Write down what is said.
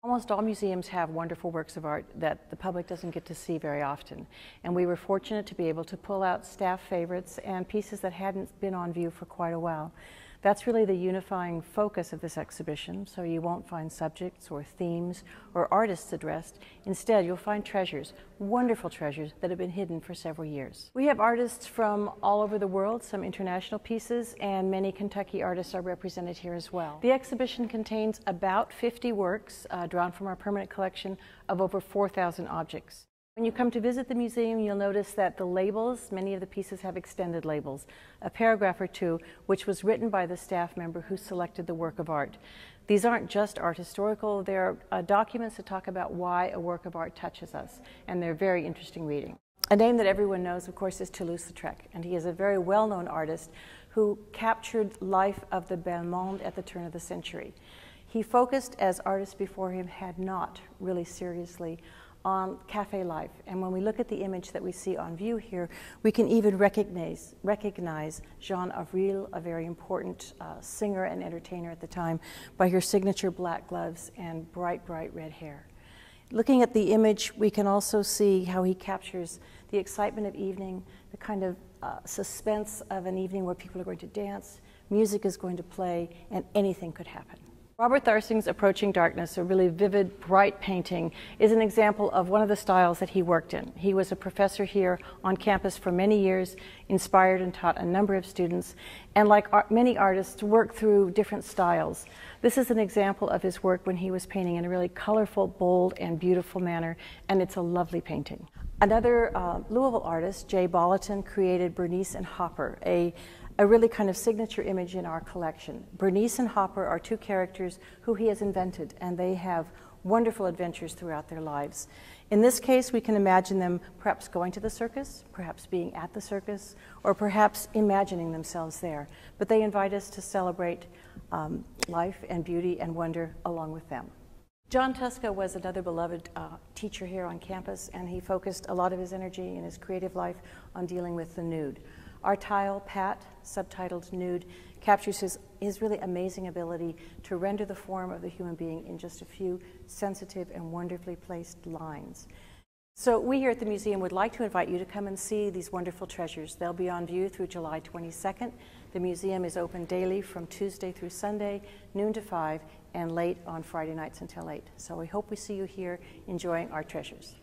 Almost all museums have wonderful works of art that the public doesn't get to see very often. And we were fortunate to be able to pull out staff favorites and pieces that hadn't been on view for quite a while. That's really the unifying focus of this exhibition, so you won't find subjects or themes or artists addressed. Instead, you'll find treasures, wonderful treasures that have been hidden for several years. We have artists from all over the world, some international pieces, and many Kentucky artists are represented here as well. The exhibition contains about 50 works drawn from our permanent collection of over 4,000 objects. When you come to visit the museum, you'll notice that the labels, many of the pieces have extended labels, a paragraph or two, which was written by the staff member who selected the work of art. These aren't just art historical, they're documents that talk about why a work of art touches us, and they're very interesting reading. A name that everyone knows, of course, is Toulouse-Lautrec, and he is a very well-known artist who captured life of the bel monde at the turn of the century. He focused, as artists before him had not really seriously, on cafe life. And when we look at the image that we see on view here, we can even recognize Jeanne Avril, a very important singer and entertainer at the time, by her signature black gloves and bright, bright red hair. Looking at the image, we can also see how he captures the excitement of evening, the kind of suspense of an evening where people are going to dance, music is going to play, and anything could happen. Robert Tharsing's Approaching Darkness, a really vivid, bright painting, is an example of one of the styles that he worked in. He was a professor here on campus for many years, inspired and taught a number of students, and like many artists, worked through different styles. This is an example of his work when he was painting in a really colorful, bold, and beautiful manner, and it's a lovely painting. Another Louisville artist, Jay Bolliton, created Bernice and Hopper, a really kind of signature image in our collection. Bernice and Hopper are two characters who he has invented, and they have wonderful adventures throughout their lives. In this case, we can imagine them perhaps going to the circus, perhaps being at the circus, or perhaps imagining themselves there. But they invite us to celebrate life and beauty and wonder along with them. John Tuska was another beloved teacher here on campus, and he focused a lot of his energy in his creative life on dealing with the nude. Our tile, Pat, subtitled Nude, captures his really amazing ability to render the form of the human being in just a few sensitive and wonderfully placed lines. So we here at the museum would like to invite you to come and see these wonderful treasures. They'll be on view through July 22nd. The museum is open daily from Tuesday through Sunday, noon to 5, and late on Friday nights until 8. So we hope we see you here enjoying our treasures.